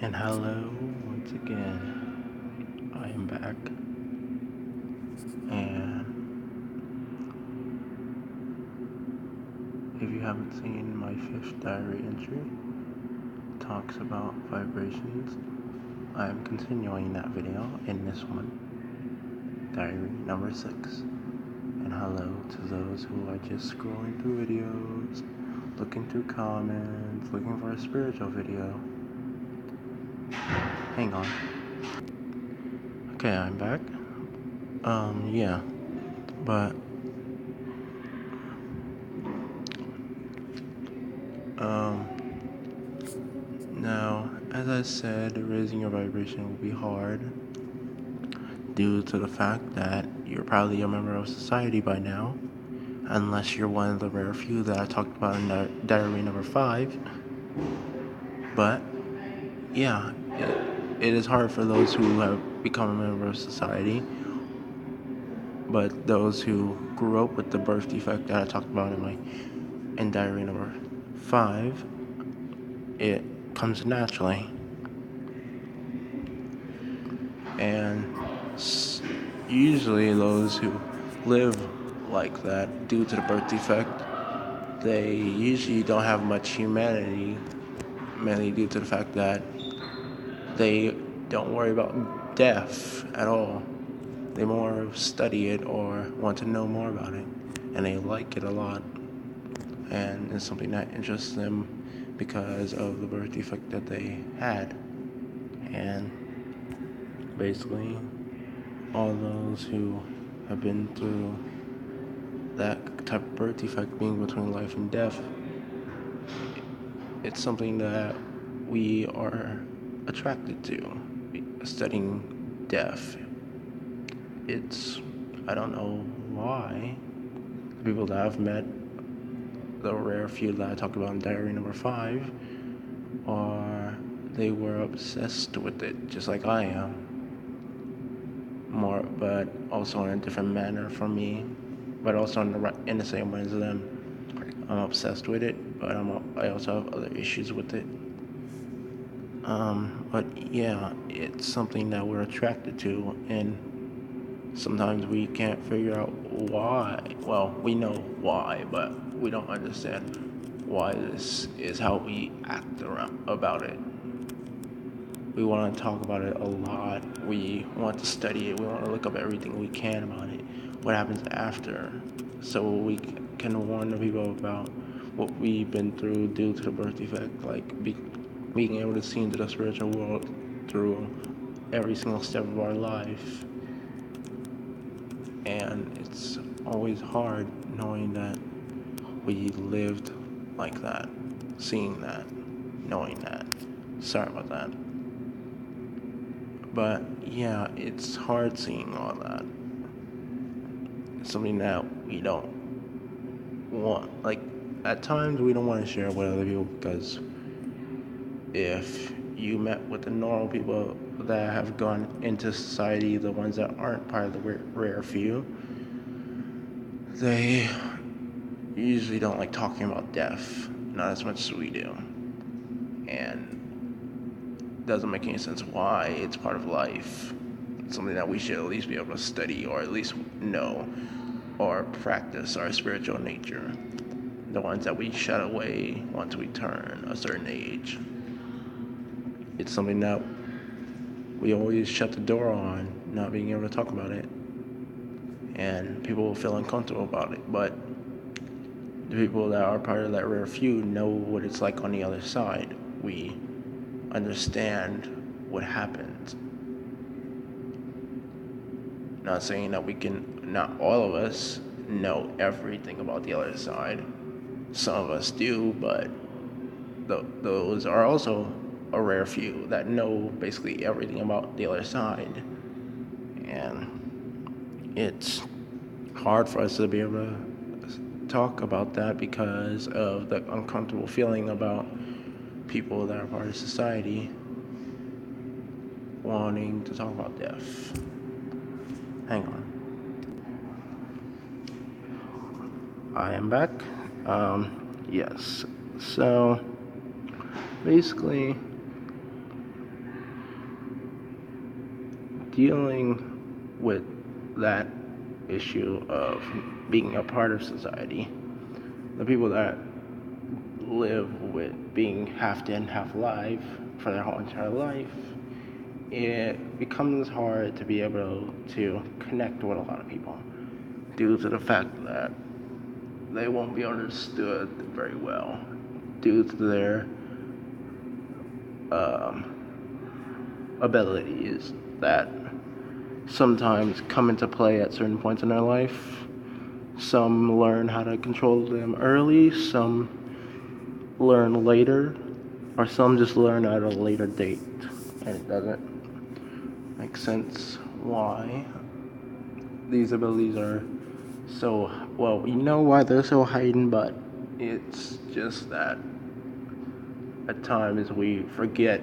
And hello once again. I am back, and if you haven't seen my fifth diary entry, it talks about vibrations. I am continuing that video in this one, diary number 6. And hello to those who are just scrolling through videos, looking through comments, looking for a spiritual video. Hang on. Okay, I'm back. Yeah, but now, as I said, raising your vibration will be hard due to the fact that you're probably a member of society by now, unless you're one of the rare few that I talked about in diary number 5. But yeah, it is hard for those who have become a member of society, but those who grew up with the birth defect that I talked about in diary number 5, it comes naturally. And usually those who live like that due to the birth defect, they usually don't have much humanity, mainly due to the fact that they don't worry about death at all. They more study it or want to know more about it, and they like it a lot, and it's something that interests them because of the birth defect that they had. And basically all those who have been through that type of birth defect, being between life and death, it's something that we are attracted to, studying death. I don't know why. The people that I've met, the rare few that I talked about in diary number 5, they were obsessed with it, just like I am. More, but also in a different manner from me, but also in the same way as them. I'm obsessed with it, but I also have other issues with it. But yeah, it's something that we're attracted to, and sometimes we can't figure out why. Well, we know why, but we don't understand why this is how we act about it. We want to talk about it a lot. We want to study it. We want to look up everything we can about it. What happens after, so we can warn the people about what we've been through due to the birth defect, like being able to see into the spiritual world through every single step of our life. And it's always hard knowing that we lived like that, seeing that, knowing that. Sorry about that. But yeah, it's hard seeing all that. It's something that we don't want. Like, at times we don't want to share with other people, because if you met with the normal people that have gone into society, the ones that aren't part of the rare few, they usually don't like talking about death, not as much as we do. And it doesn't make any sense why. It's part of life. It's something that we should at least be able to study, or at least know or practice our spiritual nature. The ones that we shut away once we turn a certain age. It's something that we always shut the door on, not being able to talk about it. And people will feel uncomfortable about it. But the people that are part of that rare few know what it's like on the other side. We understand what happens. Not saying that not all of us know everything about the other side. Some of us do, but those are also a rare few that know basically everything about the other side. And it's hard for us to be able to talk about that because of the uncomfortable feeling about people that are part of society wanting to talk about death. Hang on. I am back. Yes. So basically, dealing with that issue of being a part of society, the people that live with being half dead, half alive for their whole entire life, it becomes hard to be able to connect with a lot of people due to the fact that they won't be understood very well due to their abilities that sometimes come into play at certain points in their life. Some learn how to control them early, some learn later, or some just learn at a later date. And it doesn't make sense why these abilities are so, well, we know why they're so heightened, but it's just that at times we forget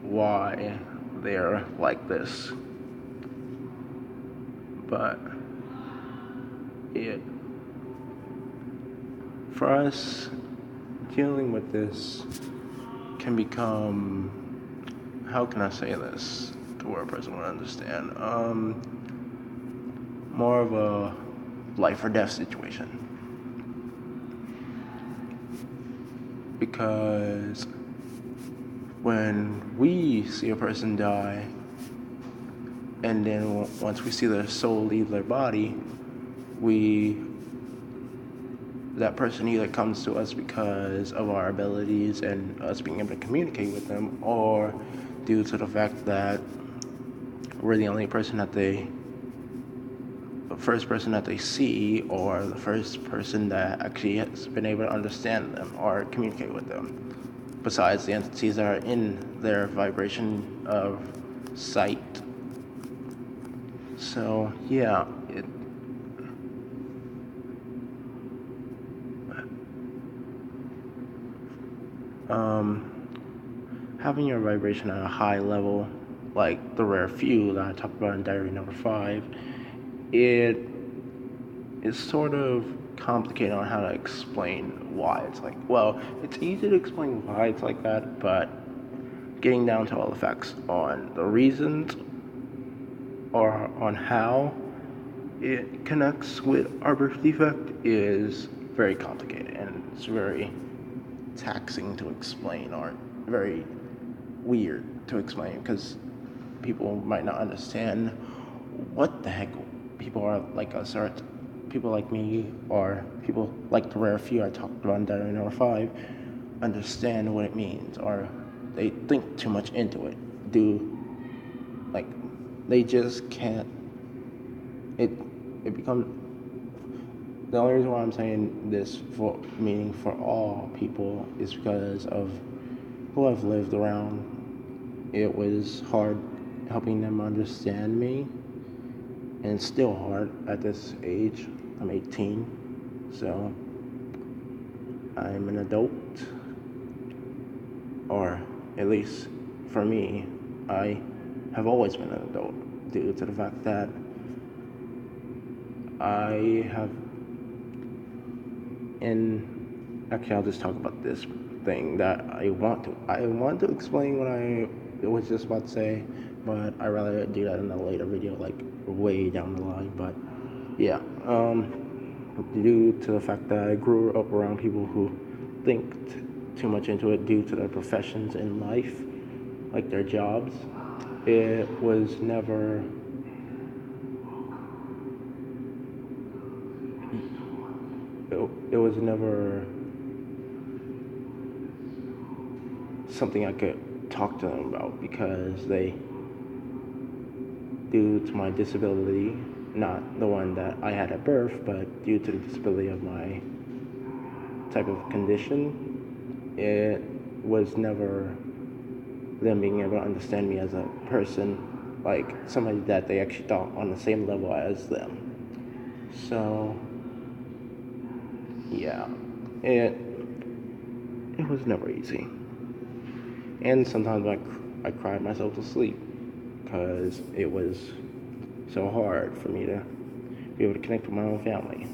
why they're like this. But for us, dealing with this can become, how can I say this to where a person would understand, more of a life or death situation. Because when we see a person die, and then once we see their soul leave their body, that person either comes to us because of our abilities and us being able to communicate with them, or due to the fact that we're the only person that the first person that they see, or the first person that actually has been able to understand them or communicate with them, besides the entities that are in their vibration of sight. So yeah, having your vibration at a high level, like the rare few that I talked about in diary number 5, it is sort of complicated on how to explain why it's like, well, it's easy to explain why it's like that, but getting down to all the facts on the reasons or on how it connects with our birth defect is very complicated, and it's very taxing to explain, or very weird to explain, because people might not understand what the heck people are like us, or people like me, or people like the rare few I talked about in diary number 5 understand what it means, or they think too much into it. They just can't. It becomes, the only reason why I'm saying this for meaning for all people is because of who I've lived around. It was hard helping them understand me, and it's still hard at this age. I'm 18, so I'm an adult, or at least for me, I have always been an adult due to the fact that I have, and actually I'll just talk about this thing that I want to explain what I was just about to say, but I'd rather do that in a later video, like way down the line. But yeah, due to the fact that I grew up around people who think too much into it due to their professions in life, like their jobs, it was never something I could talk to them about, because due to my disability, not the one that I had at birth, but due to the disability of my type of condition, it was never them being able to understand me as a person, like somebody that they actually thought on the same level as them. So yeah, it was never easy, and sometimes I cried myself to sleep because it was so hard for me to be able to connect with my own family.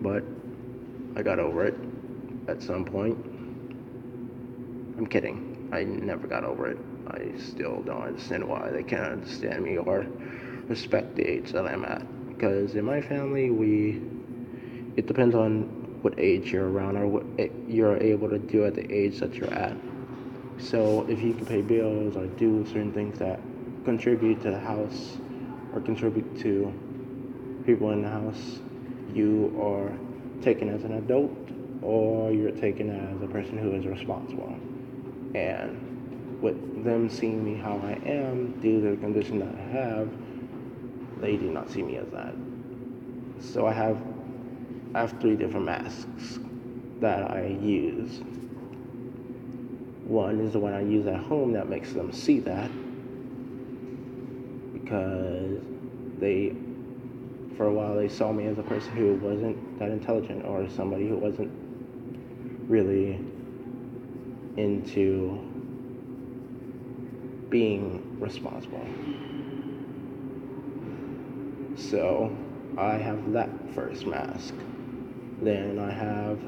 But I got over it at some point, I'm kidding. I never got over it. I still don't understand why they can't understand me or respect the age that I'm at. Because in my family, it depends on what age you're around or what you're able to do at the age that you're at. So if you can pay bills or do certain things that contribute to the house or contribute to people in the house, you are taken as an adult or you're taken as a person who is responsible. And with them seeing me how I am due to the condition that I have, they do not see me as that. So I have 3 different masks that I use. One is the one I use at home that makes them see that, because for a while they saw me as a person who wasn't that intelligent or somebody who wasn't really into being responsible. So I have that first mask. Then I have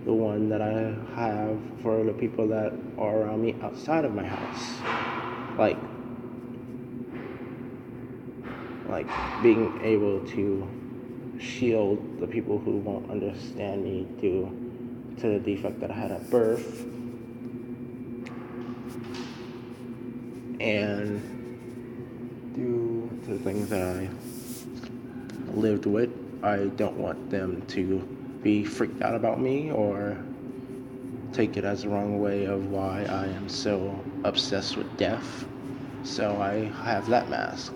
the one that I have for the people that are around me outside of my house. Like being able to shield the people who won't understand me due to the defect that I had at birth. And due to the things that I lived with, I don't want them to be freaked out about me or take it as the wrong way of why I am so obsessed with death. So I have that mask.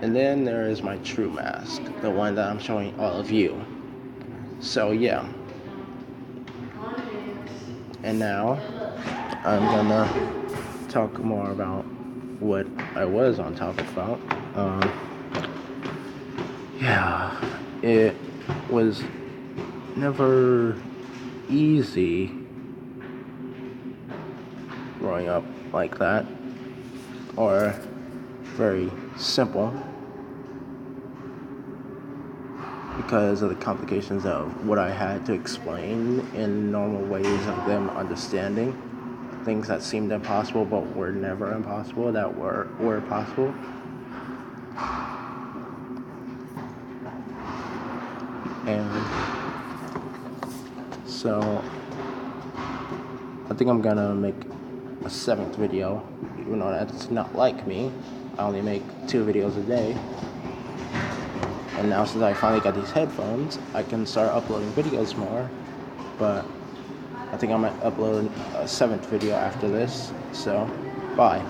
And then there is my true mask, the one that I'm showing all of you. So yeah. And now I'm gonna talk more about what I was on topic about. It was never easy growing up like that, or very simple, because of the complications of what I had to explain in normal ways of them understanding things that seemed impossible but were never impossible, that were possible. And so I think I'm gonna make a 7th video, even though that's not like me. I only make 2 videos a day. And now since I finally got these headphones, I can start uploading videos more. But I think I might upload a 7th video after this. So, bye.